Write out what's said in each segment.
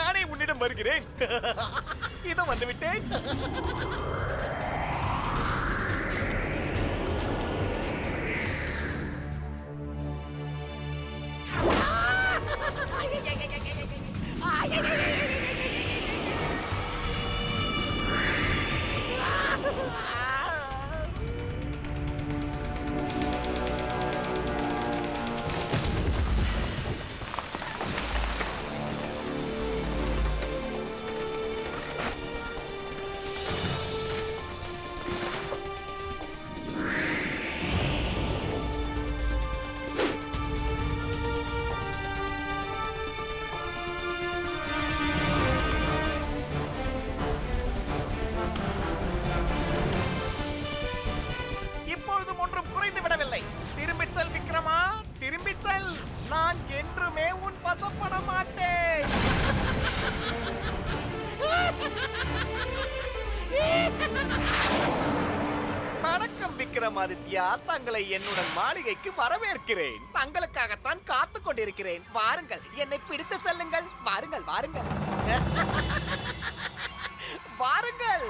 நானே உன்னிடம் வருகிறேன். இதோ வந்துவிட்டேன். இப்பொழுதும் ஒன்றும் குறைந்து விடவில்லை. திரும்பிச் செல் விக்ரமா, திரும்பிச் செல். நான் என்றுமே உன் வசப்பட மாட்டேன். வணக்கம் விக்ரமாதித்யா, தங்களை என்னுடன் மாளிகைக்கு வரவேற்கிறேன். தங்களுக்காகத்தான் காத்துக் கொண்டிருக்கிறேன். வாருங்கள், என்னை பிடித்து செல்லுங்கள். வாருங்கள் வாருங்கள் வாருங்கள்.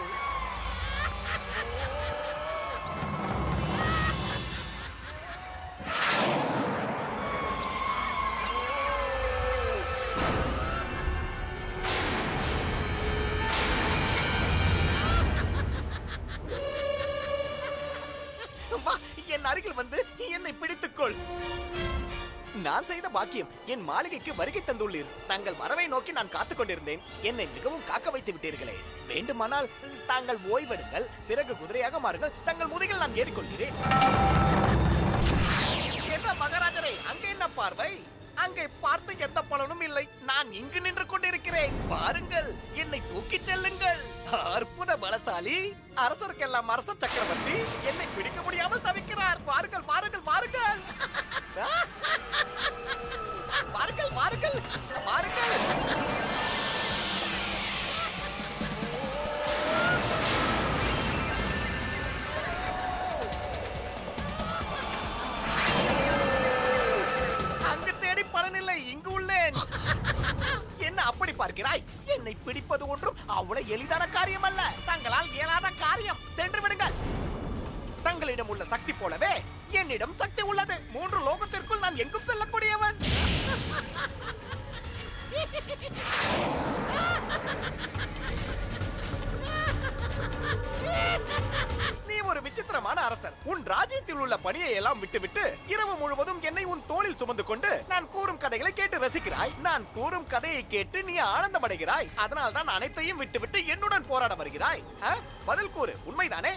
என் அருகில் வந்து என்னை பிடித்துக்கொள். நான் செய்த பாக்கியம், என் மாளிகைக்கு வருகை தந்துள்ளீர். தங்கள் வரவை நோக்கி நான் காத்துக் கொண்டிருந்தேன். என்னை மிகவும் காக்க வைத்து விட்டீர்களே. வேண்டுமானால் தாங்கள் ஓய்வெடுங்கள், பிறகு குதிரையாக மாறுங்கள். தங்கள் முதுகில் நான் ஏறிக்கொள்கிறேன். என்ன மகாராஜரே, அங்கே என்ன பார்வை? அங்கே பார்த்து எந்த பலனும் இல்லை. நான் இங்கு நின்று கொண்டிருக்கிறேன். பாருங்கள், என்னை தூக்கிச் செல்லுங்கள். அற்புத பலசாலி, அரசருக்கெல்லாம் அரச சக்கரவர்த்தி என்னை பிடிக்க முடியாமல் தவிக்கிறார். வாருங்கள் வாருங்கள் வாருங்கள் வாருங்கள் வாருங்கள் வாருங்கள். அங்கு தேடி பலனில்லை, இங்கு உள்ளேன். என்ன அப்படி பார்க்கிறாய்? என்னை பிடிப்பது ஒன்றும் அவ்வளவு எளிதான காரியம் அல்ல. தங்களால் இயலாத காரியம். சென்று விடுங்கள். தங்களிடம் உள்ள சக்தி போலவே என்னிடம் சக்தி உள்ளது. 3 லோகத்திற்குள் நான் எங்கும் செல்லக்கூடியவன். நீ ஒரு விசித்திரமான அரசர். உன் ராஜ்யத்தில் உள்ள பணியை எல்லாம் விட்டுவிட்டு இரவு முழுவதும் என்னை உன் தோளில் சுமந்து கொண்டு நான் கூறும் கதைகளை கேட்டு ரசிக்கிறாய். நான் கூறும் கதையை கேட்டு நீ ஆனந்தம் அடைகிறாய். அதனால் தான் அனைத்தையும் விட்டுவிட்டு என்னுடன் போராட வருகிறாய். பதில் கூறு, உண்மைதானே?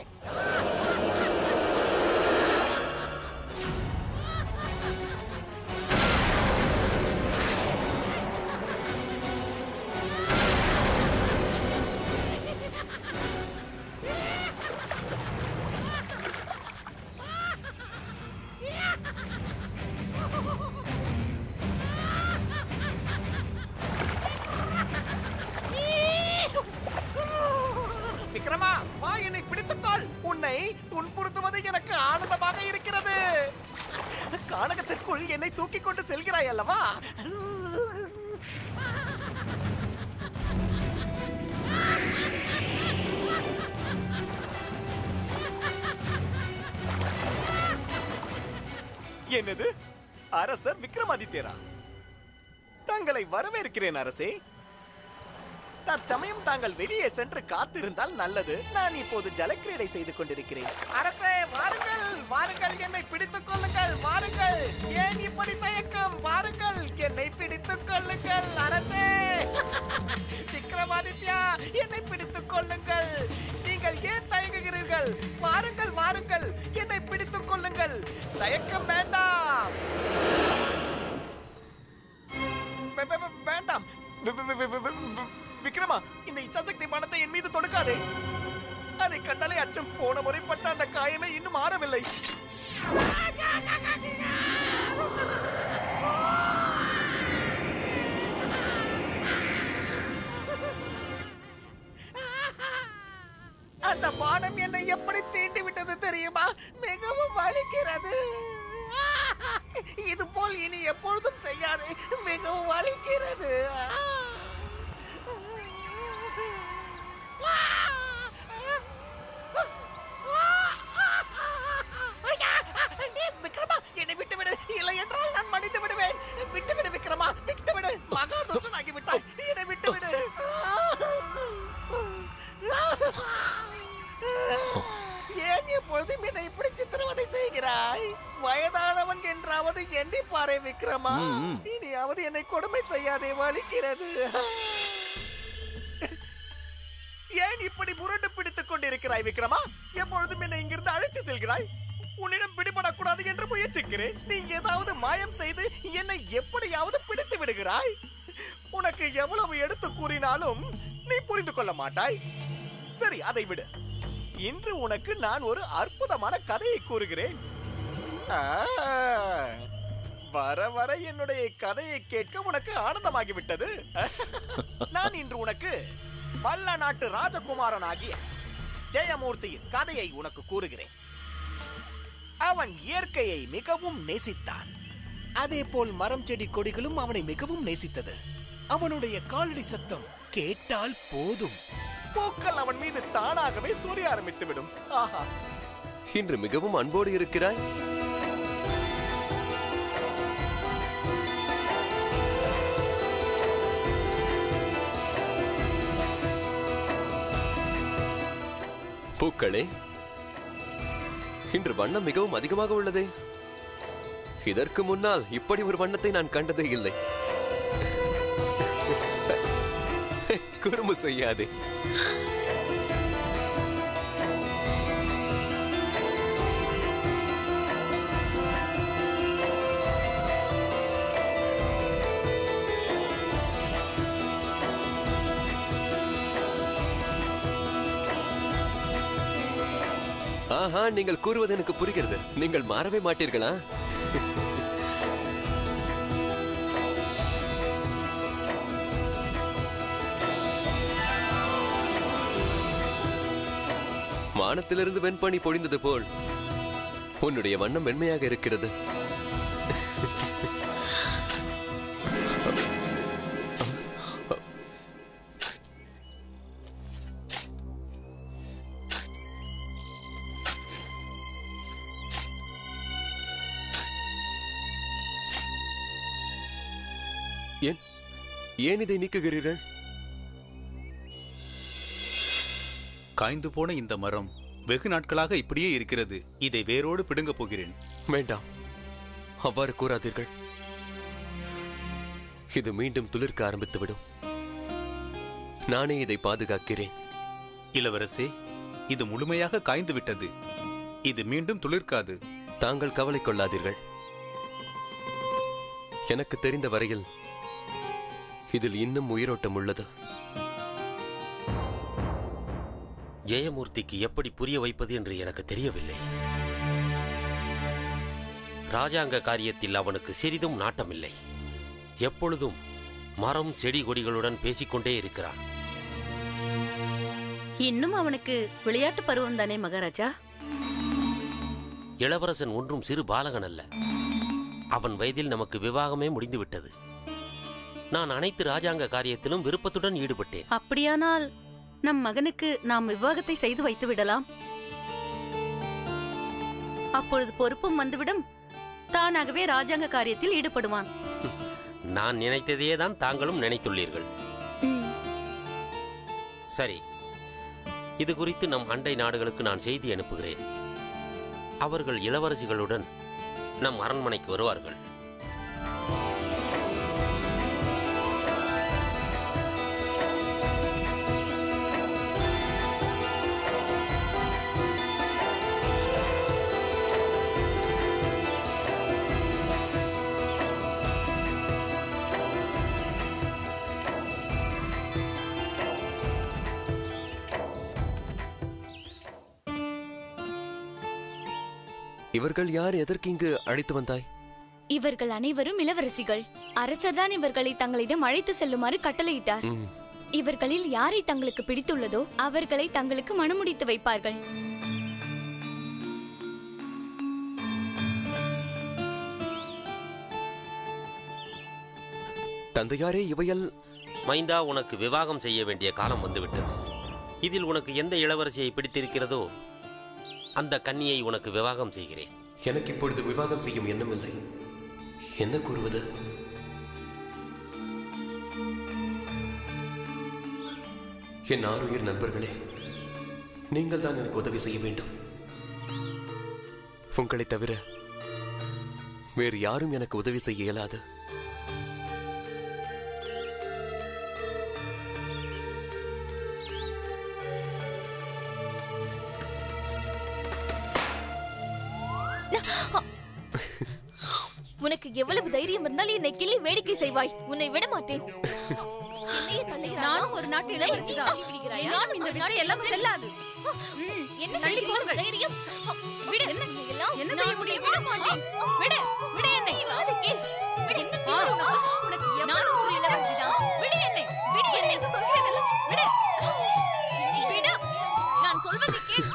விக்ரமா, வா, என்னை பிடித்துக்கொள். உன்னை துன்புறுத்துவது எனக்கு ஆனந்தமாக இருக்கிறது. கானகத்திற்குள் என்னை தூக்கிக் கொண்டு செல்கிறாய் அல்லவா? என்னது? அரசர் விக்ரமாதித்யரா? தங்களை வரவேற்கிறேன் அரசே. தற்சமயம் தாங்கள் வெளியே சென்று காத்திருந்தால் நல்லது. நான் இப்போது ஜலக்கிரீடை செய்து கொண்டிருக்கிறேன். அரசே, வாருங்கள் வாருங்கள், என்னை பிடித்துக் கொள்ளுங்கள். வாருங்கள், ஏன் இப்படி தயக்கம்? வாருங்கள், என்னை பிடித்துக் கொள்ளுங்கள். அரசே, விக்ரமாதித்யா, என்னை பிடித்துக் கொள்ளுங்கள். நீங்கள் ஏன் தயங்குகிறீர்கள்? வாருங்கள் வாருங்கள், என்னை பிடித்துக் கொள்ளுங்கள். தயக்கம் வேண்டாம். வேண்டாம் விக்ரமா, இந்த இச்சாசக்தி பானத்தை என் மீது தொடுக்காதே. அதை கண்டாலே அச்சம். போன முறைப்பட்ட அந்த காயமே இன்னும் ஆறவில்லை. அந்த பானம் என்னை எப்படி தீண்டி விட்டது தெரியுமா? மிகவும் வலிக்கிறது. இது போல் இனி எப்பொழுதும் செய்யாது. மிகவும் வலிக்கிறது. விக்ரமா, இனியாவது என்னை கொடுமை செய்யாதே, வலிக்கிறது. ஏன் இப்படி முரண்டு பிடித்துக் கொண்டிருக்கிறாய் விக்ரமா? எப்பொழுதும் என்னை இங்கிருந்து அழைத்து செல்கிறாய். உன்னிடம் பிடிபடக்கூடாது என்று முயற்சிக்கிறேன். நீ ஏதாவது மாயம் செய்து என்னை எப்படியாவது பிடித்து விடுகிறாய். உனக்கு எவ்வளவு எடுத்து கூறினாலும் நீ புரிந்து கொள்ள மாட்டாய். சரி, அதை விடு. இன்று உனக்கு நான் ஒரு அற்புதமான கதையை கூறுகிறேன். வர வர என்னுடைய கதையை கேட்க உனக்கு ஆனந்தமாகிவிட்டது. நான் இன்று உனக்கு பல்ல நாட்டு ராஜகுமாரனாகிய ஜெயமூர்த்தியின் கதையை உனக்கு கூறுகிறேன். அவன் இயற்கையை மிகவும் நேசித்தான். அதே போல் மரம் செடி கொடிகளும் அவனை மிகவும் நேசித்தது. அவனுடைய காலடி சத்தம் கேட்டால் போதும், பூக்கள் அவன் மீது தானாகவே சொரிய ஆரம்பித்துவிடும். ஆஹா, இன்று மிகவும் அன்போடு இருக்கிறாய். பூக்களே, இன்று வண்ணம் மிகவும் அதிகமாக உள்ளதே. இதற்கு முன்னால் இப்படி ஒரு வண்ணத்தை நான் கண்டதே இல்லை. குறும்பு செய்யாதே. ஆஹா, நீங்கள் கூறுவது எனக்கு புரிகிறது. நீங்கள் மாறவே மாட்டீர்களா? வானத்திலிருந்து வெண்பனி பொழிந்தது போல் உன்னுடைய வண்ணம் வெண்மையாக இருக்கிறது. ஏன் இதை நீக்குகிறீர்கள்? காய்ந்து போன இந்த மரம் வெகு நாட்களாக இப்படியே இருக்கிறது. இதை வேரோடு பிடுங்க போகிறேன். வேண்டாம், அவ்வாறு கூறாதீர்கள். இது மீண்டும் துளிர்க்க ஆரம்பித்துவிடும். நானே இதை பாதுகாக்கிறேன். இளவரசே, இது முழுமையாக காய்ந்து விட்டது. இது மீண்டும் துளிர்க்காது. தாங்கள் கவலை கொள்ளாதீர்கள். எனக்கு தெரிந்த வரையில் இதில் இன்னும் உயிரோட்டம் உள்ளது. ஜெயமூர்த்திக்கு எப்படி புரிய வைப்பது என்று எனக்கு தெரியவில்லை. ராஜாங்க காரியத்தில் அவனுக்கு சிறிதும் நாட்டமில்லை. எப்பொழுதும் மரம் செடி கொடிகளுடன் பேசிக்கொண்டே இருக்கிறான். இன்னும் அவனுக்கு விளையாட்டு பருவம் தானே மகாராஜா? இளவரசன் ஒன்றும் சிறு பாலகன் அல்ல. அவன் வயதில் நமக்கு விவாகமே முடிந்துவிட்டது. நான் அனைத்து ராஜாங்க காரியத்திலும் விருப்பத்துடன் ஈடுபட்டேன். அப்படியானால் நம் மகனுக்கு நாம் விவாகத்தை செய்து வைத்து விடலாம். அப்பொழுது பொறுப்பும் வந்துவிடும். தானாகவே ராஜாங்க காரியத்தில் ஈடுபடுவான். நான் நினைத்ததையே தான் தாங்களும் நினைத்துள்ளீர்கள். சரி, இது குறித்து நம் அண்டை நாடுகளுக்கு நான் செய்தி அனுப்புகிறேன். அவர்கள் இளவரசிகளுடன் நம் அரண்மனைக்கு வருவார்கள். இவர்கள் யார்? எதற்கு இங்கு அழைத்து வந்தாய்? இவர்கள் அனைவரும் இளவரசிகள். அரசர்தான் இவர்களை தங்களிடம் அழைத்து செல்லுமாறு கட்டளையிட்டார். இவர்களில் யாரை தங்களுக்கு பிடித்துள்ளதோ அவர்களை தங்களுக்கு மணமுடித்து வைப்பார்கள். தந்தையாரே, இவையல்... மைந்தா, உனக்கு விவாகம் செய்ய வேண்டிய காலம் வந்துவிட்டது. இதில் உனக்கு எந்த இளவரசியை பிடித்திருக்கிறதோ அந்த கன்னியை உனக்கு விவாகம் செய்கிறேன். எனக்கு இப்பொழுது விவாகம் செய்யும் எண்ணம் இல்லை. என்ன கூறுவது? என் ஆருயிர் நண்பர்களே, நீங்கள் தான் எனக்கு உதவி செய்ய வேண்டும். உங்களை தவிர வேறு யாரும் எனக்கு உதவி செய்ய இயலாது. உனக்கு எவ்வளவு தைரியம் இருந்தால் என்னை கிள்ளி வேடிக்கை செய்வாய். உன்னை விட மாட்டேன். நானும் ஒரு நாட்டு இளவரசிதான். நானும் இந்த வித்தை எல்லாம் செல்லாது. என்ன சொல்லி தைரியம்? விடு. என்ன செய்ய முடியும்? விட மாட்டேன். விடு, விடு என்னை. அது கேள். விடு. என்ன தீவிரம் உனக்கு? உனக்கு நானும் ஒரு இளவரசிதான். விடு என்னை. விடு என்னை. என்று சொல்கிறேன். விடு. விடு. நான் சொல்வதை கேள்.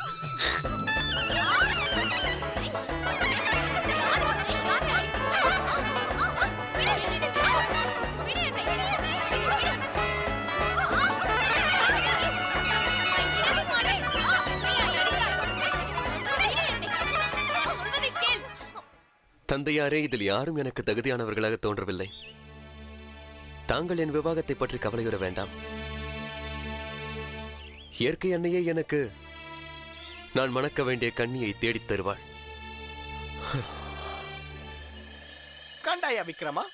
தந்தையாரே, இதில் யாரும் எனக்கு தகுதியானவர்களாக தோன்றவில்லை. தாங்கள் என் விவாகத்தை பற்றி கவலையுற வேண்டாம். இயற்கை அன்னையே எனக்கு நான் மணக்க வேண்டிய கன்னியை தேடித் தருவாள். கண்டாயா விக்ரமா?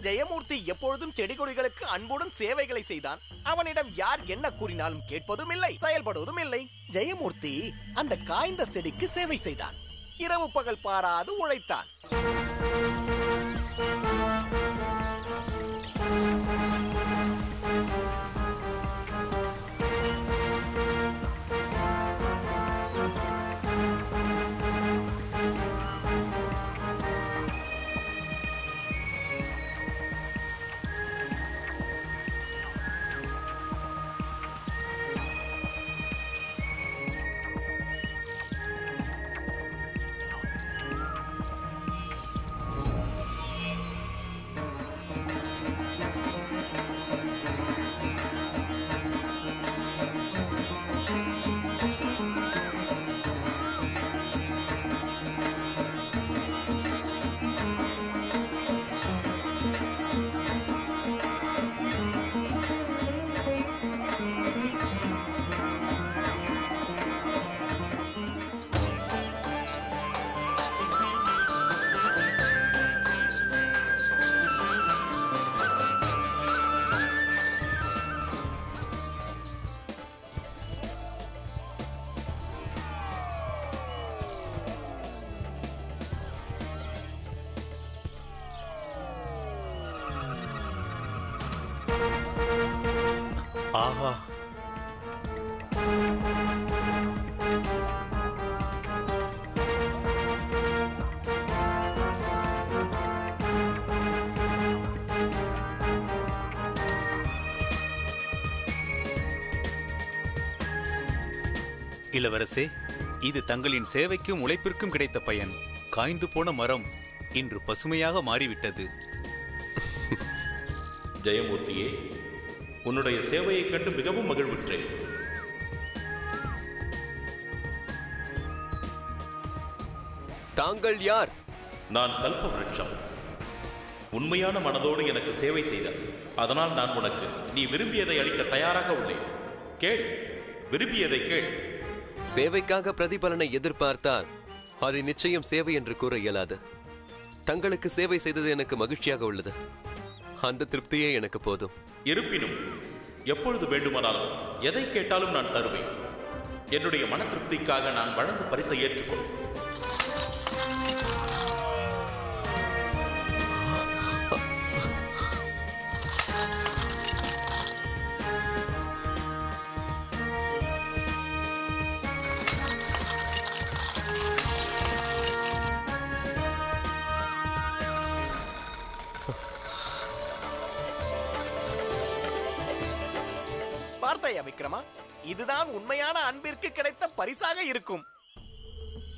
ஜெயமூர்த்தி எப்பொழுதும் செடி கொடிகளுக்கு அன்புடன் சேவைகளை செய்தான். அவனிடம் யார் என்ன கூறினாலும் கேட்பதும் இல்லை, செயல்படுவதும் இல்லை. ஜெயமூர்த்தி அந்த காய்ந்த செடிக்கு சேவை செய்தான். இரவு பகல் பாராது உழைத்தான். ஆஹா, இளவரசே, இது தங்களின் சேவைக்கும் உழைப்பிற்கும் கிடைத்த பயன். காய்ந்து போன மரம் இன்று பசுமையாக மாறிவிட்டது. ஜெயமூர்த்தியே, உன்னுடைய சேவையைக் கண்டு மிகவும் மகிழ்வுற்றேன். தாங்கள் யார்? நான் கல்ப விருட்சம். உண்மையான மனதோடு எனக்கு சேவை செய்தார். அதனால் நான் உனக்கு நீ விரும்பியதை அளிக்க தயாராக உள்ளேன். கேள், விரும்பியதை கேள். சேவைக்காக பிரதிபலனை எதிர்பார்த்தால் அது நிச்சயம் சேவை என்று கூற இயலாது. தங்களுக்கு சேவை செய்தது எனக்கு மகிழ்ச்சியாக உள்ளது. அந்த திருப்தியே எனக்கு போதும். இருப்பினும் எப்பொழுது வேண்டுமானாலும் எதை கேட்டாலும் நான் தருவேன். என்னுடைய மன திருப்திக்காக நான் வழங்கும் பரிசை ஏற்றுக்கொள். பார்த்தாயா விக்ரமா? இதுதான் உண்மையான அன்பிற்கு கிடைத்த பரிசாக இருக்கும்.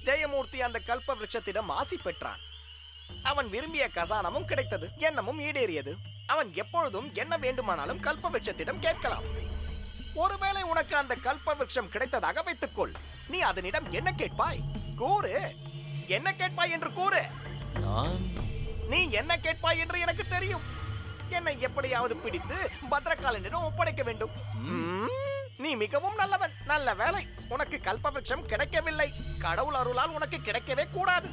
ஜெயமூர்த்தி அந்த கல்ப விருட்சத்திடம் ஆசி பெற்றான். அவன் விரும்பிய கசானமும் கிடைத்தது, எண்ணமும் ஈடேறியது. அவன் எப்பொழுதும் என்ன வேண்டுமானாலும் கல்ப விருட்சத்திடம் கேட்கலாம். ஒருவேளை உனக்கு அந்த கல்ப விருட்சம் கிடைத்ததாக வைத்துக்கொள். நீ அதனிடம் என்ன கேட்பாய்? கூறு. என்ன கேட்பாய் என்று கூறு. நீ என்ன கேட்பாய் என்று எனக்கு தெரியும். என்னை எப்படியாவது பிடித்து பத்ரகாலனிடம் ஒப்படைக்க வேண்டும். நீ மிகவும் நல்லவன். நல்ல வேலை, உனக்கு கல்பவிருட்சம் கிடைக்கவில்லை. கடவுள் அருளால் உனக்கு கிடைக்கவே கூடாது.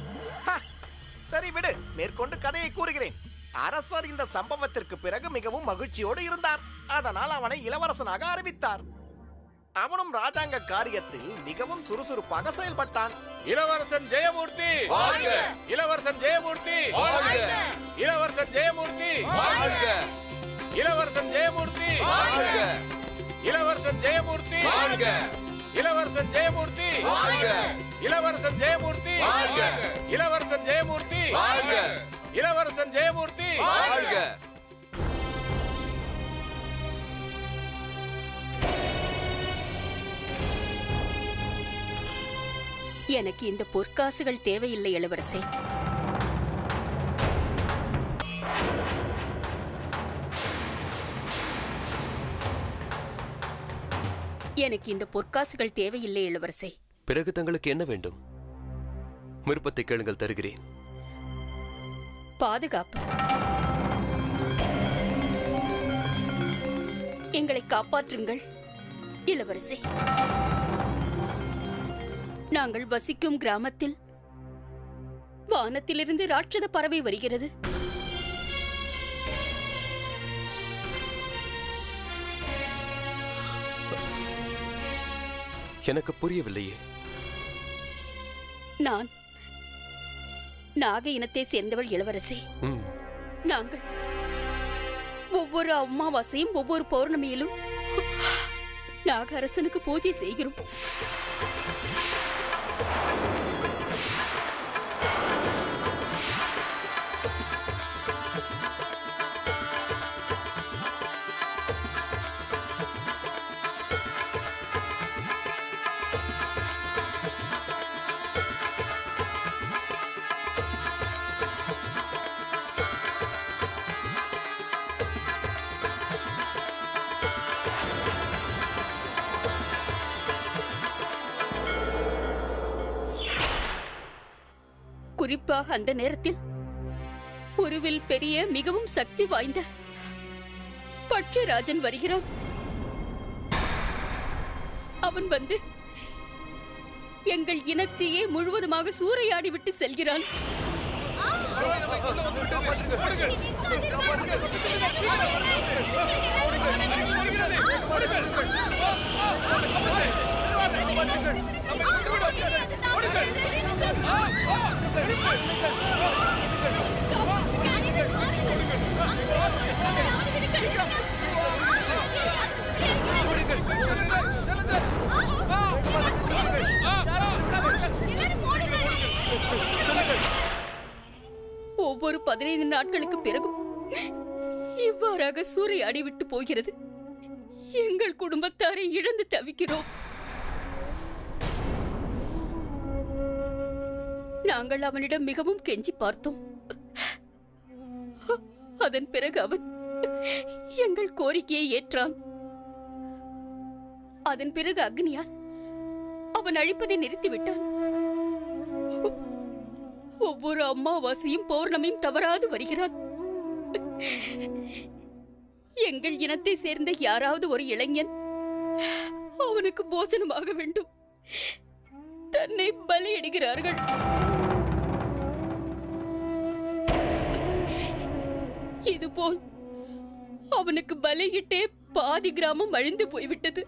சரி விடு, மேற்கொண்டு கதையை கூறுகிறேன். அரசர் இந்த சம்பவத்திற்கு பிறகு மிகவும் மகிழ்ச்சியோடு இருந்தார். அதனால் அவனை இளவரசனாக அறிவித்தார். அவனும் ராஜாங்க காரியத்தில் மிகவும் சுறுசுறுப்பாக செயல்பட்டான். இளவரசன் ஜெயமூர்த்தி வாழ்க! இளவரசன் ஜெயமூர்த்தி வாழ்க! இளவரசன் ஜெயமூர்த்தி வாழ்க! இளவரசன் ஜெயமூர்த்தி வாழ்க! இளவரசன் ஜெயமூர்த்தி வாழ்க! இளவரசன் ஜெயமூர்த்தி வாழ்க! இளவரசன் ஜெயமூர்த்தி வாழ்க! இளவரசன் ஜெயமூர்த்தி வாழ்க! இளவரசன் ஜெயமூர்த்தி வாழ்க! எனக்கு இந்த பொற்காசுகள் தேவையில்லை இளவரசே. எனக்கு இந்த பொற்காசுகள் தேவையில்லை இளவரசே. பிறகு தங்களுக்கு என்ன வேண்டும்? விருப்பத்தை கேளுங்கள், தருகிறேன். பாதுகாப்பு. எங்களை காப்பாற்றுங்கள் இளவரசே. நாங்கள் வசிக்கும் கிராமத்தில் வானத்திலிருந்து ராட்சத பறவை வருகிறது. எனக்கு புரியவில்லையே. நான் நாக இனத்தை சேர்ந்தவள் இளவரசே. நாங்கள் ஒவ்வொரு அமாவாசையும் ஒவ்வொரு பௌர்ணமியிலும் நாக அரசனுக்கு பூஜை செய்கிறோம். குறிப்பாக அந்த நேரத்தில் ஒருவில் பெரிய மிகவும் சக்தி வாய்ந்த பட்சராஜன் வருகிறான். அவன் வந்து எங்கள் இனத்தையே முழுவதுமாக சூறையாடி விட்டு செல்கிறான். ஒவ்வொரு 15 நாட்களுக்கு பிறகும் இவ்வாறாக சூறையாடி விட்டு போகிறது. எங்கள் குடும்பத்தாரை இழந்து தவிக்கிறோம். நாங்கள் அவனிடம் மிகவும் கெஞ்சி பார்த்தோம். அதன் பிறகு அவன் எங்கள் கோரிக்கையை ஏற்றான். அதன் பிறகு அக்னியால் அவன் அழிப்பதை நிறுத்திவிட்டான். ஒவ்வொரு அமாவாசையும் பௌர்ணமியும் தவறாது வருகிறான். எங்கள் இனத்தை சேர்ந்த யாராவது ஒரு இளைஞன் அவனுக்கு போஜனமாக வேண்டும். தன்னை பலியிடுகிறார்கள். இதுபோல் அவனுக்கு பலியிட்டே பாதி கிராமம் அழிந்து போய்விட்டது.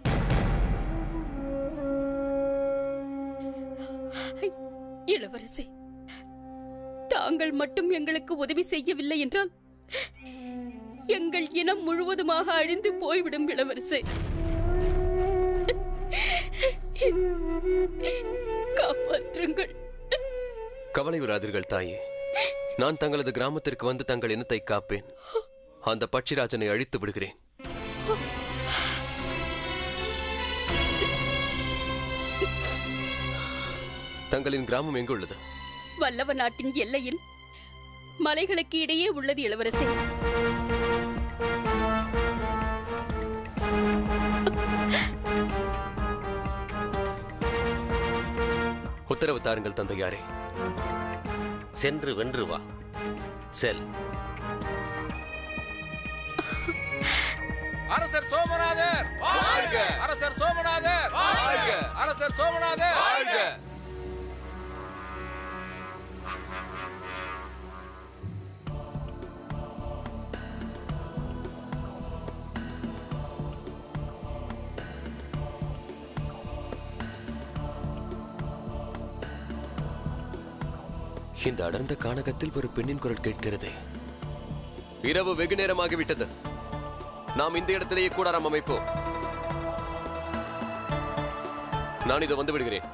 இளவரசே, தாங்கள் மட்டும் எங்களுக்கு உதவி செய்யவில்லை என்றால் எங்கள் இனம் முழுவதுமாக அழிந்து போய்விடும். இளவரசே, காப்பாற்றுங்கள். கவலை விடாதீர்கள் தாயே. நான் தங்களது கிராமத்திற்கு வந்து தங்கள் இனத்தை காப்பேன். அந்த பட்சிராஜனை அழித்து விடுகிறேன். தங்களின் கிராமம் எங்கு உள்ளது? வல்லவ நாட்டின் எல்லையில் மலைகளுக்கு இடையே உள்ளது இளவரசே. உத்தரவு தாருங்கள் தந்தையாரே. சென்று வென்று வா. செல். அரசர் சோமநாதர் வாழ்க! அரசர் சோமநாதர் வாழ்க! அரசர் சோமநாதர் வாழ்க! இந்த அடர்ந்த கானகத்தில் ஒரு பெண்ணின் குரல் கேட்கிறது. இரவு வெகு நேரமாகிவிட்டது. நாம் இந்த இடத்திலேயே கூடாரம் அமைப்போம். நான் இதை வந்து விடுகிறேன்.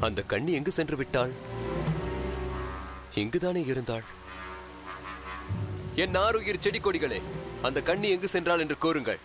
அந்த கண்ணி எங்கு சென்று விட்டாள்? இங்குதானே இருந்தாள். என் ஆருயிர் செடி கொடிகளே, அந்த கண்ணி எங்கு சென்றாள் என்று கூறுங்கள்.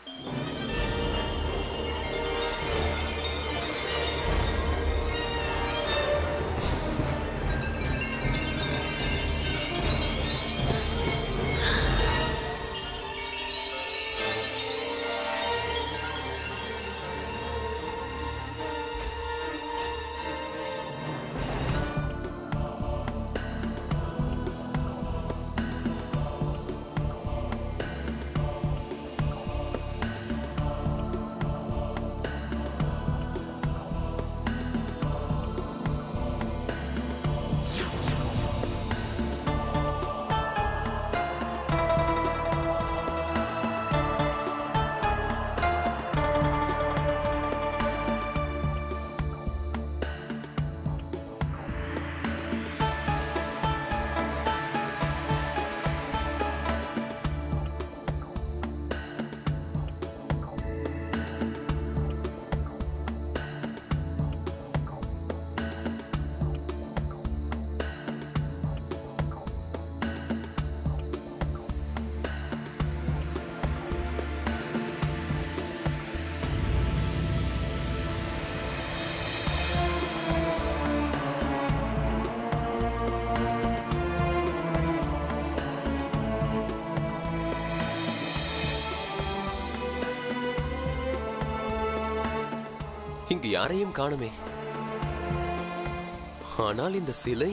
இங்கு யாரையும் காணுமே. ஆனால் இந்த சிலை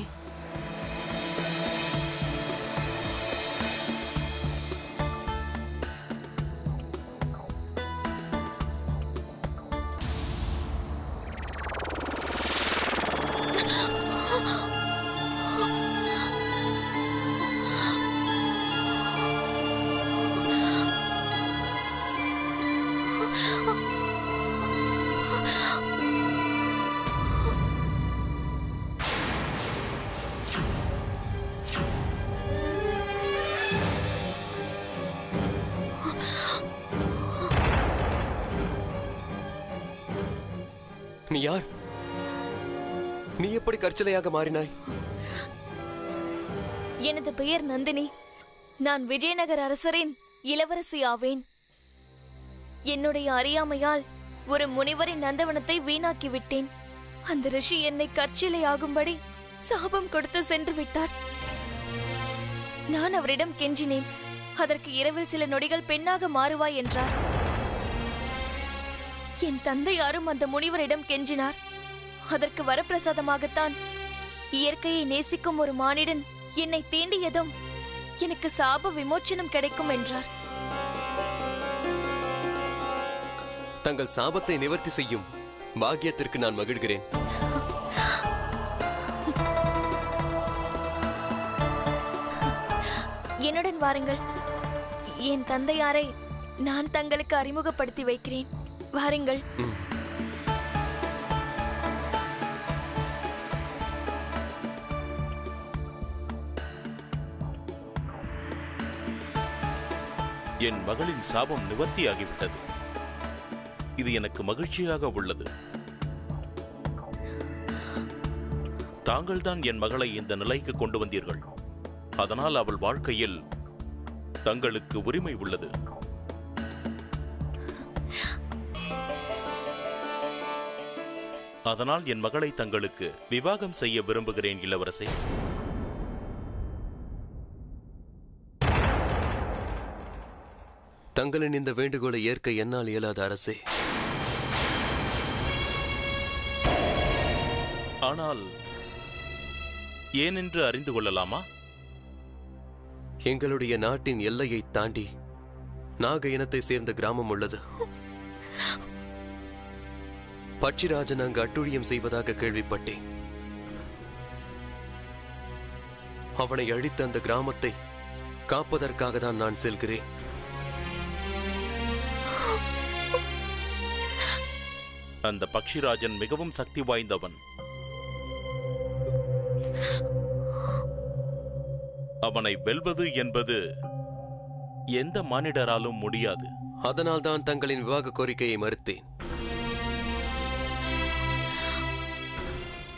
நீ யார்? நீ எப்படி கற்சிலையாக மாறினாய்? எனது பெயர் நந்தினி. நான் விஜயநகர அரசரின் இளவரசி ஆவேன். என்னுடைய அறியாமையால் ஒரு முனிவரின் நந்தவனத்தை வீணாக்கி விட்டேன். அந்த ரிஷி என்னை கற்சிலையாகும்படி சாபம் கொடுத்து சென்று விட்டார். நான் அவரிடம் கெஞ்சினேன். அதற்கு இரவில் சில நொடிகள் பெண்ணாக மாறுவாய் என்றார். என் தந்தையாரும் அந்த முனிவரிடம் கெஞ்சினார். அதற்கு வரப்பிரசாதமாகத்தான் இயற்கையை நேசிக்கும் ஒரு மானிடன் என்னை தீண்டியதும் எனக்கு சாப விமோச்சனம் கிடைக்கும் என்றார். தங்கள் சாபத்தை நிவர்த்தி செய்யும் பாக்கியத்திற்கு நான் மகிழ்கிறேன். என்னுடன் வாருங்கள். என் தந்தையாரை நான் தங்களுக்கு அறிமுகப்படுத்தி வைக்கிறேன். வாருங்கள். என் மகளின் சாபம் நிவர்த்தியாகிவிட்டது. இது எனக்கு மகிழ்ச்சியாக உள்ளது. தாங்கள்தான் என் மகளை இந்த நிலைக்கு கொண்டு வந்தீர்கள். அதனால் அவள் வாழ்க்கையில் தங்களுக்கு உரிமை உள்ளது. அதனால் என் மகளை தங்களுக்கு விவாகம் செய்ய விரும்புகிறேன் இளவரசே. தங்களின் இந்த வேண்டுகோளை ஏற்க என்னால் இயலாத அரசே. ஆனால் ஏனென்று அறிந்து கொள்ளலாமா? எங்களுடைய நாட்டின் எல்லையை தாண்டி நாக இனத்தை சேர்ந்த கிராமம் உள்ளது. பட்சிராஜன் அங்கு அட்டுழியம் செய்வதாக கேள்விப்பட்டேன். அவனை அழித்த அந்த கிராமத்தை காப்பதற்காக தான் நான் செல்கிறேன். அந்த பக்ஷிராஜன் மிகவும் சக்தி வாய்ந்தவன். அவனை வெல்வது என்பது எந்த மானிடராலும் முடியாது. அதனால் தான் தங்களின் விவாக கோரிக்கையை மறுத்தேன்.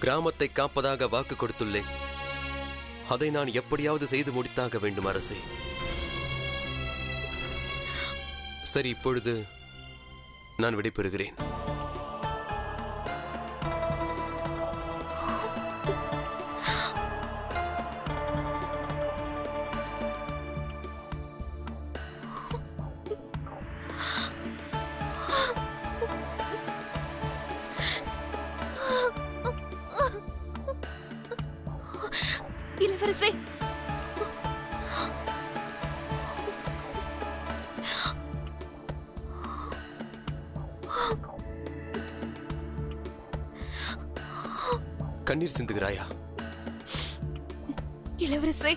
கிராமத்தை காப்பதாக வாக்கு கொடுத்துள்ளேன். அதை நான் எப்படியாவது செய்து முடித்தாக வேண்டும் அரசே. சரி, இப்பொழுது நான் விடைபெறுகிறேன். இளவரசே, கண்ணீர் சிந்துகிறாயா? இளவரசே,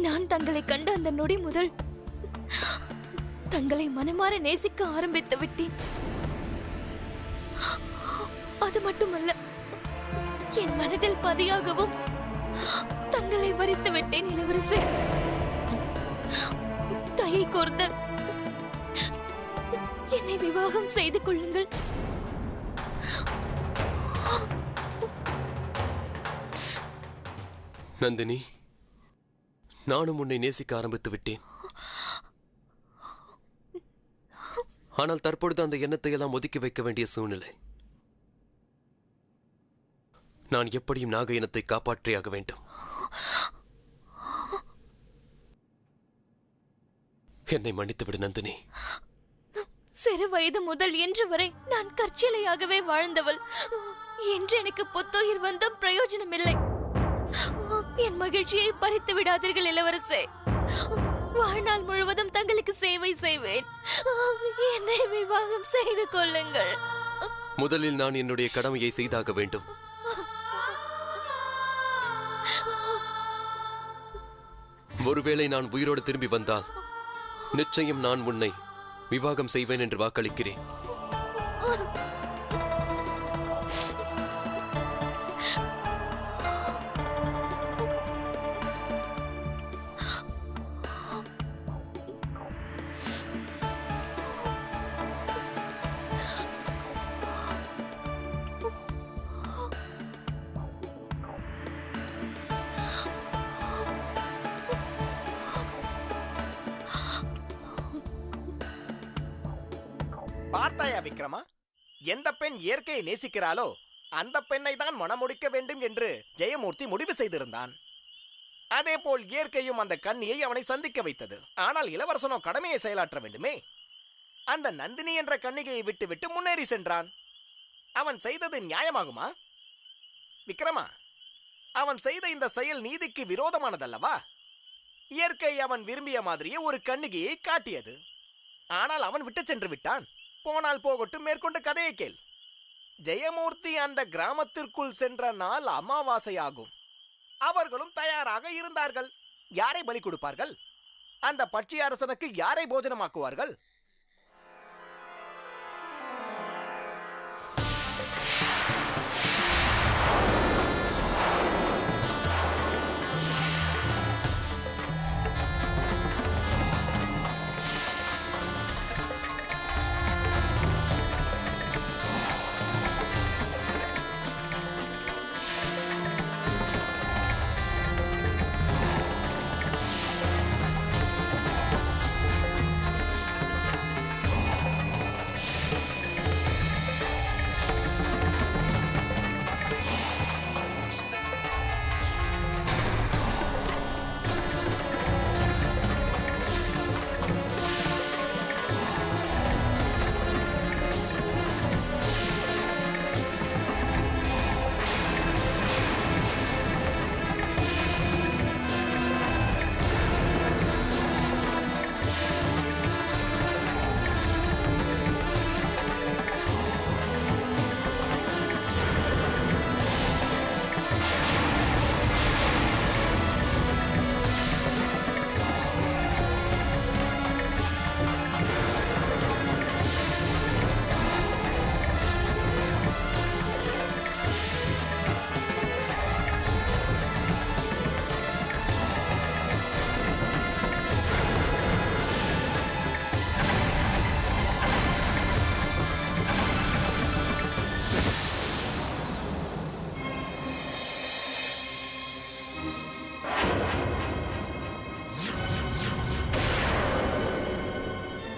நான் தங்களை கண்ட அந்த நொடி முதல் தங்களை மனமாற நேசிக்க ஆரம்பித்து விட்டேன். அது மட்டுமல்ல, என் மனதில் பதியாகவும் தங்களை வரித்து விட்டேன். இளவரசே, கையை கோர்த்து என்னை விவாகம் செய்து கொள்ளுங்கள். நந்தினி, நானும் உன்னை நேசிக்க ஆரம்பித்து விட்டேன். ஆனால் தற்பொழுது அந்த எண்ணத்தை எல்லாம் ஒதுக்கி வைக்க வேண்டிய சூழ்நிலை. நான் எப்படியும் நாக இனத்தை காப்பாற்றியாக வேண்டும். என்னை மன்னித்துவிடு நந்தினி. சிறு வயது முதல் இன்று வரை நான் கற்சிலையாகவே வாழ்ந்தவள். என்று எனக்கு புத்துயிர் வந்தும் பிரயோஜனமில்லை. என் மகிழ்ச்சியை பறித்து விடாதீர்கள் இளவரசே. வாழ்நாள் முழுவதும் தங்களுக்கு சேவை செய்வேன். என்னை விவாகம் செய்து கொள்ளுங்கள். முதலில் நான் என்னுடைய கடமையை செய்தாக வேண்டும். ஒருவேளை நான் உயிரோடு திரும்பி வந்தால் நிச்சயம் நான் உன்னை விவாகம் செய்வேன் என்று வாக்களிக்கிறேன். பார்த்தாயா விக்ரமா? எந்த பெண் இயற்கையை நேசிக்கிறாளோ அந்த பெண்ணை தான் மணமுடிக்க வேண்டும் என்று ஜெயமூர்த்தி முடிவு செய்திருந்தான். அதேபோல் இயற்கையும் அந்த கன்னியை அவனை சந்திக்க வைத்தது. ஆனால் இளவரசனோ கடமையை செயலாற்ற வேண்டுமே. அந்த நந்தினி என்ற கன்னிகையை விட்டு முன்னேறி சென்றான். அவன் செய்தது நியாயமாகுமா விக்ரமா? அவன் செய்த இந்த செயல் நீதிக்கு விரோதமானதல்லவா? இயற்கை அவன் விரும்பிய மாதிரியே ஒரு கன்னிகையை காட்டியது. ஆனால் அவன் விட்டு சென்று விட்டான். போனால் போகட்டும், மேற்கொண்டு கதையை கேள். ஜெயமூர்த்தி அந்த கிராமத்திற்குள் சென்ற நாள் அமாவாசையாகும். அவர்களும் தயாராக இருந்தார்கள். யாரை பலி கொடுப்பார்கள்? அந்த பட்சி அரசனுக்கு யாரை போஜனமாக்குவார்கள்?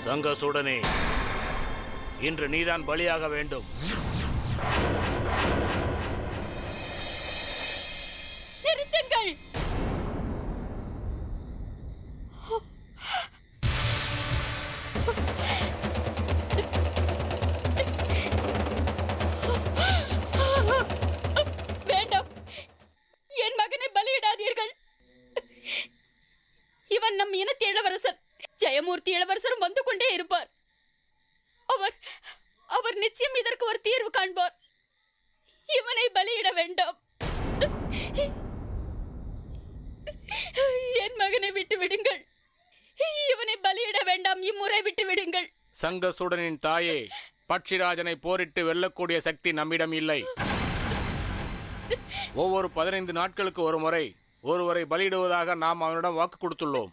சங்கசூடனே, இன்று நீதான் பலியாக வேண்டும். நிறுத்துங்கள். வேண்டாம், என் மகனை பலியிடாதீர்கள். இவன் நம் இனத்து இளவரசர். ஜெயமூர்த்தி இளவரசரும் வந்து கொண்டே இருப்பார். அவர் நிச்சயம் இதற்கு ஒரு தீர்வு காண்பார். இவனை பலியிட வேண்டாம். என் மகனை விட்டு விடுங்கள். இவனை பலியிட வேண்டாம். இம்முறை விட்டு விடுங்கள். சங்கசூடனின் தாயே, பட்சிராஜனை போரிட்டு வெல்லக்கூடிய சக்தி நம்மிடம் இல்லை. ஒவ்வொரு 15 நாட்களுக்கு ஒரு முறை ஒருவரை பலியிடுவதாக நாம் அவனிடம் வாக்கு கொடுத்துள்ளோம்.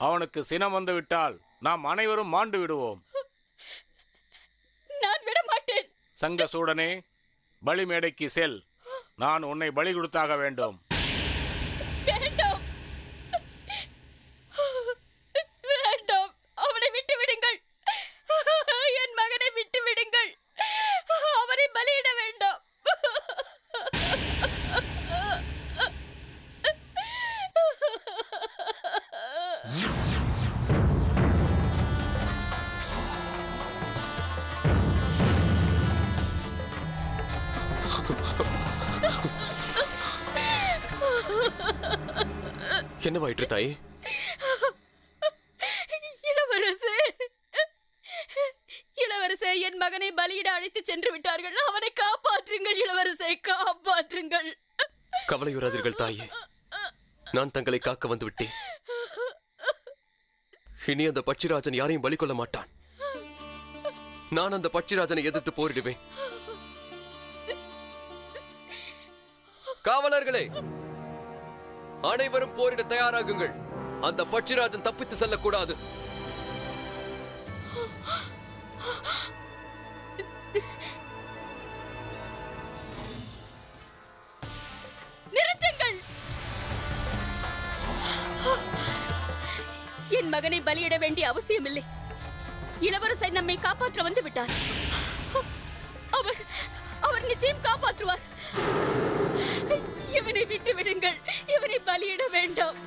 அவனுக்கு சினம் வந்து விட்டால் நாம் அனைவரும் மாண்டு விடுவோம். நான் விட மாட்டேன். சங்கசூடனே, பலி மேடைக்கு செல். நான் உன்னை பலி கொடுத்தாக வேண்டும். வேண்டாம், வேண்டாம். அவனை விட்டு விடுங்கள். என் மகனை விட்டு விடுங்கள். அவனை பலியிட வேண்டாம். என்னவாயிற்று தாயே? இளவரசே, என் மகனை பலியிட அழைத்து சென்று விட்டார்கள். அவனை காப்பாற்றுங்கள் இளவரசே, காப்பாற்றுங்கள். கவலையுறாதீர்கள் தாயே, நான் தங்களை காக்க வந்து விட்டேன். இனி அந்த பட்சிராஜன் யாரையும் பலி கொள்ள மாட்டான். நான் அந்த பட்சிராஜனை எதிர்த்து போரிடுவேன். காவலர்களே, அனைவரும் போரிட தயாராகுங்கள். அந்த பட்சிராஜன் தப்பித்து செல்லக்கூடாது. நிறுத்துங்கள். என் மகனை பலியிட வேண்டிய அவசியமில்லை. இளவரசர் நம்மை காப்பாற்ற வந்து விட்டார். அவர் நிச்சயம் காப்பாற்றுவார். இவனை விட்டு விடுங்கள். இவனை பலியிட வேண்டாம்.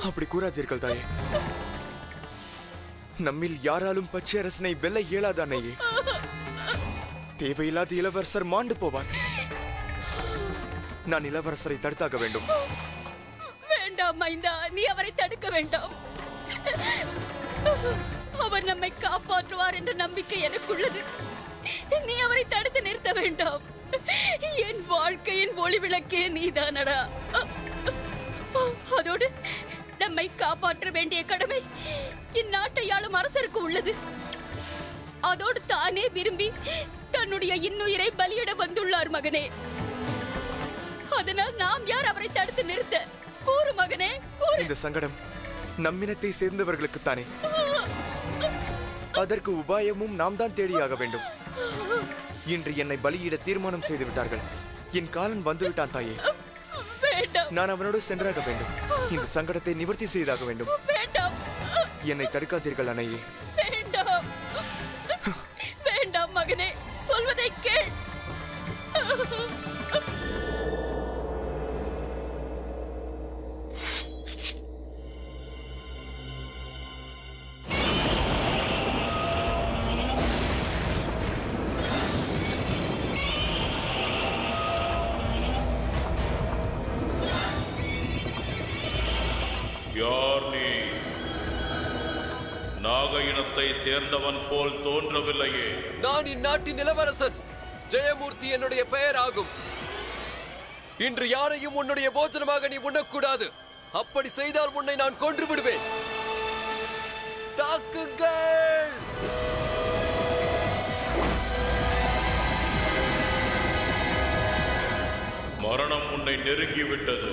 அப்படி கூறாதீர்கள் தாயே. நம்மில் யாராலும் பச்சை அரசனை வெல்ல இயலாதானையே. தேவையில்லாத இளவரசர் மாண்டு போவார். நான் இளவரசரை தடுத்தாக வேண்டும். வேண்டாம் மைந்தா, நீ அவரை தடுக்க வேண்டாம். அவர் நம்மை காப்பாற்றுவார் என்ற நம்பிக்கை எனக்குள்ளது. நீ அவரை தடுத்து நிறுத்த வேண்டாம். என் வாழ்க்கையின் ஒளி விளக்கே நீதானடா. அதோடு நம்மை காப்பாற்ற வேண்டிய கடமை இந்நாட்டை ஆளும் அரசருக்கு உள்ளது. அதோடு தானே விரும்பி தன்னுடைய இன்னுயிரை பலியிட வந்துள்ளார் மகனே. அதனால் நாம் யார் அவரை தடுத்து நிறுத்த? கூறு மகனே, கூறு. இந்த சங்கடம் நம்மினத்தை சேர்ந்தவர்களுக்குத்தானே. அதற்கு உபாயமும் நாம் தான் தேடியாக வேண்டும். இன்று என்னை பலியிட தீர்மானம் செய்து விட்டார்கள். என் காலன் வந்துவிட்டான் தாயே. வேண்டாம். நான் அவனோடு சென்றாக வேண்டும். இந்த சங்கடத்தை நிவர்த்தி செய்தாக வேண்டும். வேண்டாம். என்னை தடுக்காதீர்கள் அன்னையே. வேண்டாம். வேண்டாம் மகனே, சொல்வதை கேள். யார் நீ? நாக இனத்தை சேர்ந்தவன் போல் தோன்றவில்லையே. நான் இந்நாட்டின் இளவரசன். ஜெயமூர்த்தி என்னுடைய பெயர் ஆகும். இன்று யாரையும் உன்னுடைய போஜனமாக நீ உண்ணக்கூடாது. அப்படி செய்தால் உன்னை நான் கொன்று விடுவேன். தாக்குங்கள்! மரணம் உன்னை நெருங்கிவிட்டது.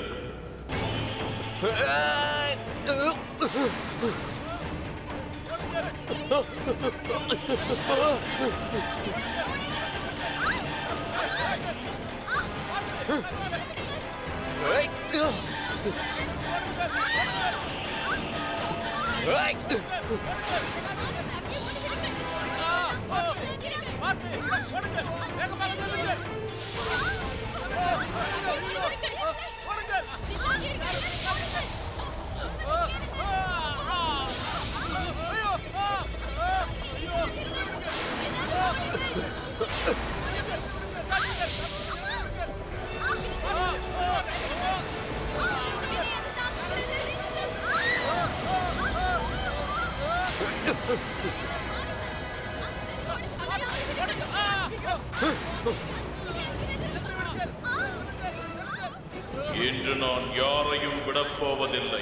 இன்று நான் யாரையும் விடப்போவதில்லை.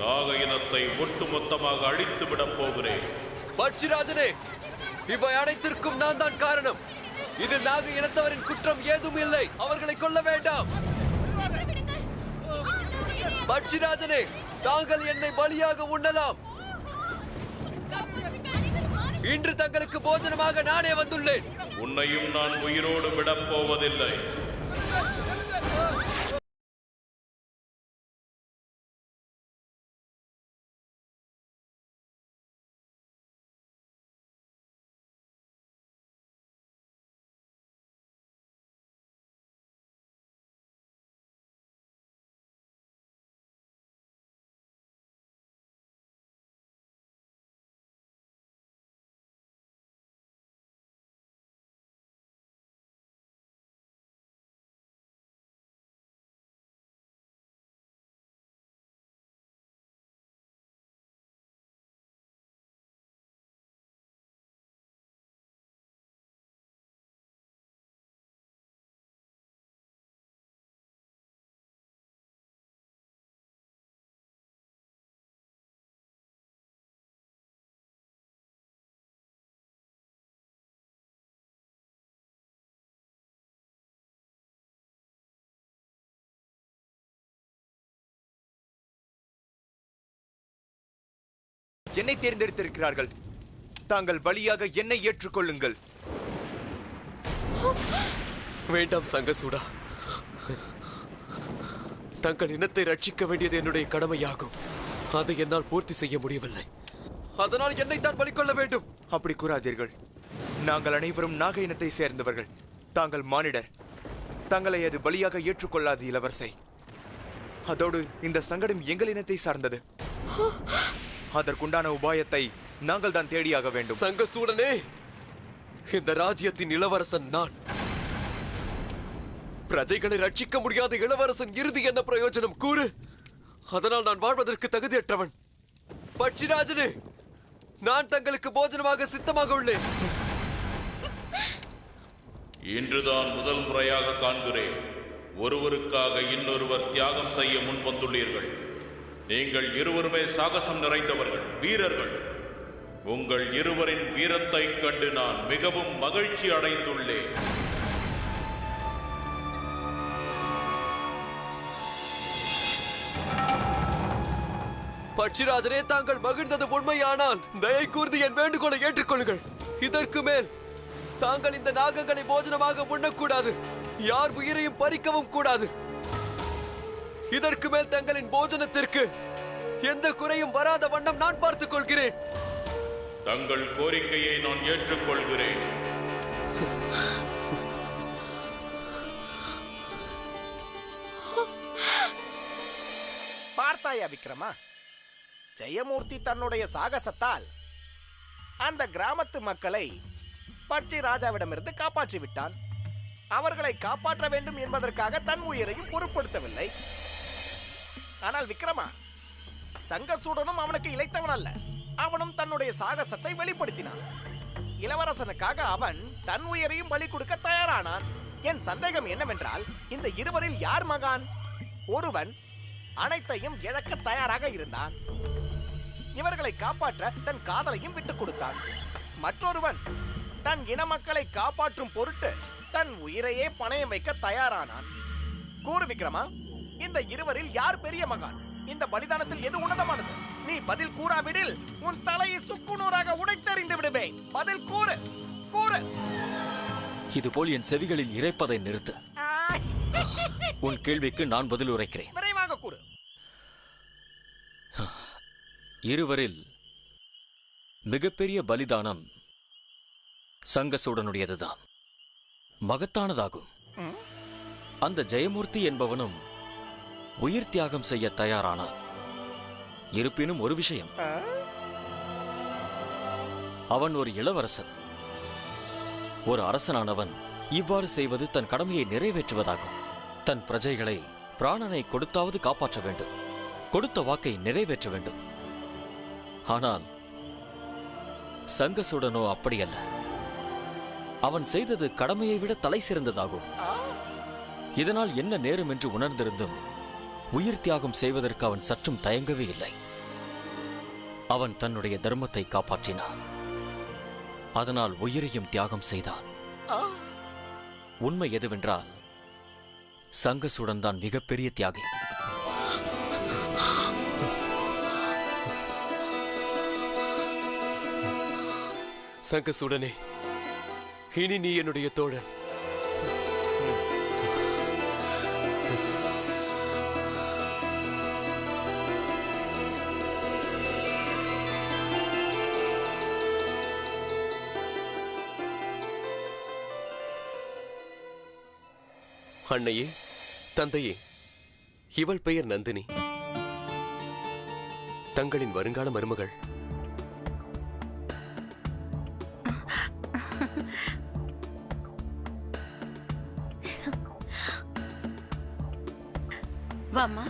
நாக இனத்தை ஒட்டுமொத்தமாக அழித்து விடப் போகிறேன். பட்சிராஜனே, இவை அனைத்திற்கும் நான் தான் காரணம். இதில் நாக இனத்தவரின் குற்றம் ஏதும் இல்லை. அவர்களை கொல்ல வேண்டாம். பட்சிராஜனே, தாங்கள் என்னை பலியாக உண்ணலாம். இன்று தங்களுக்கு போஜனமாக நானே வந்துள்ளேன். உன்னையும் நான் உயிரோடு விடப் போவதில்லை. என்னை தேர்ந்தெடுத்திருக்கிறார்கள். தாங்கள் பலியாக என்னை ஏற்றுக்கொள்ளுங்கள். வேண்டாம் சங்கசூடா. தங்கள் இனத்தை ரட்சிக்க வேண்டியது என்னுடைய கடமையாகும். அதை என்னால் பூர்த்தி செய்ய முடியவில்லை. அதனால் என்னை தான் பலிக்கொள்ள வேண்டும். அப்படி கூறாதீர்கள். நாங்கள் அனைவரும் நாக இனத்தை சேர்ந்தவர்கள். தாங்கள் மானிடர். தங்களை அது பலியாக ஏற்றுக்கொள்ளாது இளவரசை. அதோடு இந்த சங்கடம் எங்கள் இனத்தை சார்ந்தது. அதற்குண்டான உபாயத்தை நாங்கள் தான் தேடியாக வேண்டும். சங்கசூடனே, இந்த ராஜ்யத்தின் இளவரசன் நான். பிரஜைகளை ரட்சிக்க முடியாத இளவரசன் இறுதி என்ன பிரயோஜனம் கூறு? அதனால் நான் வாழ்வதற்கு தகுதியற்றவன். பட்சிராஜனே, நான் தங்களுக்கு போஜனமாக சித்தமாக உள்ளேன். இன்றுதான் முதல் முறையாக காண்கிறேன் ஒருவருக்காக இன்னொருவர் தியாகம் செய்ய முன் வந்துள்ளீர்கள். நீங்கள் இருவருமே சாகசம் நிறைந்தவர்கள், வீரர்கள். உங்கள் இருவரின் வீரத்தை கண்டு நான் மிகவும் மகிழ்ச்சி அடைந்துள்ளேன். பட்சிராஜனே, தாங்கள் மகிழ்ந்தது உண்மையானால் தயை கூர்ந்து என் வேண்டுகோளை ஏற்றுக்கொள்ளுங்கள். இதற்கு மேல் தாங்கள் இந்த நாகங்களை போஜனமாக உண்ணக்கூடாது, யார் உயிரையும் பறிக்கவும் கூடாது. இதற்கு மேல் தங்களின் போஜனத்திற்கு எந்த குறையும் வராத வண்ணம் நான் பார்த்துக் கொள்கிறேன். தங்கள் கோரிக்கையை நான் ஏற்றுக்கொள்கிறேன். பார்த்தாயா விக்ரமா, ஜெயமூர்த்தி தன்னுடைய சாகசத்தால் அந்த கிராமத்து மக்களை பட்சி ராஜாவிடமிருந்து காப்பாற்றி விட்டான். அவர்களை காப்பாற்ற வேண்டும் என்பதற்காக தன் உயிரையும் பொருட்படுத்தவில்லை. ஆனால் விக்ரமா, சங்கசூடனும் அவனுக்கு இளைத்தவன் அல்ல. அவனும் தன்னுடைய சாகசத்தை வெளிப்படுத்தினான். இளவரசனுக்காக அவன் தன் உயிரையும் பலி கொடுக்க தயாரானான். என் சந்தேகம் என்னவென்றால், இந்த இருவரில் யார் மகான்? ஒருவன் அனைத்தையும் இழக்க தயாராக இருந்தான், இவர்களை காப்பாற்ற தன் காதலையும் விட்டுக் கொடுத்தான். மற்றொருவன் தன் இன மக்களை காப்பாற்றும் பொருட்டு தன் உயிரையே பணயம் வைக்க தயாரானான். கூறு விக்ரமா, இந்த இருவரில் யார் பெரிய மகான்? இந்த பலிதானத்தில் எது உன்னதமானது? நீ பதில் கூறாவிடில் உன் தலையை சுக்குநூறாக உடைத்தெறிந்து விடுவேன். பதில் கூறு, கூறு. இதுபோல் என் செவிகளில் இறைப்பதை நிறுத்து. உன் கேள்விக்கு நான் பதில் உரைக்கிறேன். விரைவாக கூறு. இருவரில் மிகப்பெரிய பலிதானம் சங்கசூடனுடையதுதான், மகத்தானதாகும். அந்த ஜெயமூர்த்தி என்பவனும் உயிர் தியாகம் செய்ய தயாரானான். இருப்பினும் ஒரு விஷயம், அவன் ஒரு இளவரசன். ஒரு அரசனானவன் இவ்வாறு செய்வது தன் கடமையை நிறைவேற்றுவதாகும். தன் பிரஜைகளை பிராணனை கொடுத்தாவது காப்பாற்ற வேண்டும், கொடுத்த வாக்கை நிறைவேற்ற வேண்டும். ஆனால் சங்கசூடனோ அப்படியல்ல. அவன் செய்தது கடமையை விட தலை சிறந்ததாகும். இதனால் என்ன நேரும் என்று உணர்ந்திருந்தும் உயிர் தியாகம் செய்வதற்கு அவன் சற்றும் தயங்கவே இல்லை. அவன் தன்னுடைய தர்மத்தை காப்பாற்றினான். அதனால் உயிரையும் தியாகம் செய்தான். உண்மை எதுவென்றால் சங்கசூடன் தான் மிகப்பெரிய தியாகி. சங்கசூடனே, இனி நீ என்னுடைய தோழன். அன்னையே, தந்தையே, இவள் பெயர் நந்தினி, தங்களின் வருங்கால மருமகள். வாமா.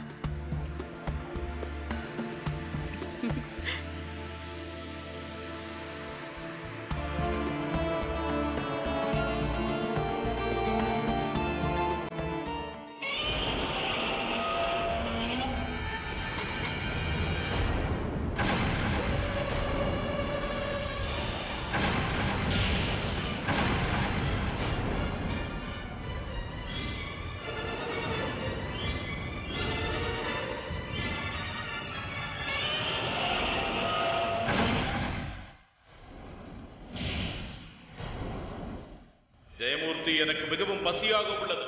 ஜெயமூர்த்தி, எனக்கு மிகவும் பசியாக உள்ளது.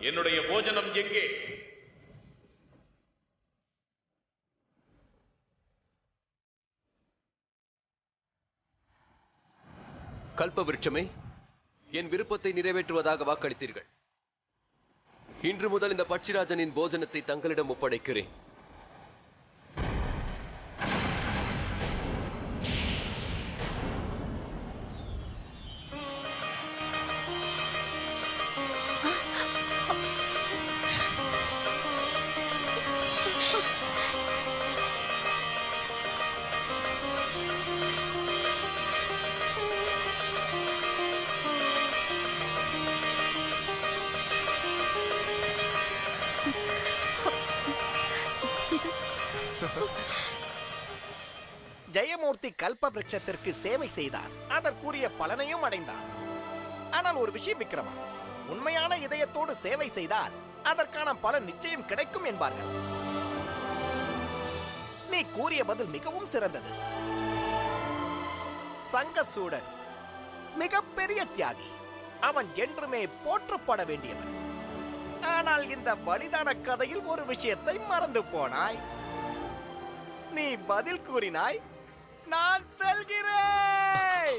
என்னுடைய போஜனம் எங்கே? கல்பவிருட்சமே, என் விருப்பத்தை நிறைவேற்றுவதாக வாக்களித்தீர்கள். இன்று முதல் இந்த பட்சிராஜனின் போஜனத்தை தங்களிடம் ஒப்படைக்கிறேன். கல்ப விருட்சத்திற்கு சேவை செய்தான், அதற்குரிய பலனையும் அடைந்தான். ஆனால் ஒரு விஷயம் விக்ரமா, உண்மையான இதயத்தோடு சேவை செய்தால் அதற்கான பலன் நிச்சயம் கிடைக்கும் என்பார்கள். நீ கூறிய பதில் மிகவும் சிறந்தது. சங்கசூடன் மிகப்பெரிய தியாகி, அவன் என்றுமே போற்றப்பட வேண்டியவன். ஆனால் இந்த பலிதான கதையில் ஒரு விஷயத்தை மறந்து போனாய். நீ பதில் கூறினாய், நான் செல்கிறேன்.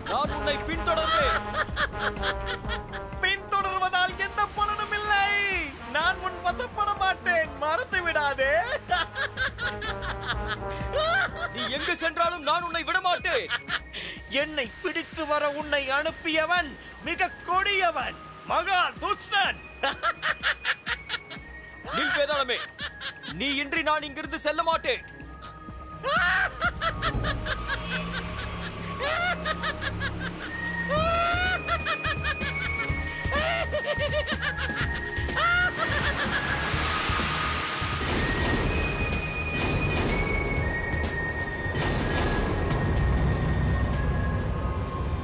நான் உன்னை பின்தொடர்வேன். பின்தொடர்வதால் எந்த பலனும் இல்லை. நான் உன் வசப்பட மாட்டேன், மறந்து விடாதே. நீ எங்கு சென்றாலும் நான் உன்னை விடமாட்டேன். என்னை பிடித்து வர உன்னை அனுப்பியவன் மிக கொடியவன், மகா துஷ்டன். நில் வேதாளமே, நீ இன்றி நான் இங்கிருந்து செல்ல மாட்டேன்.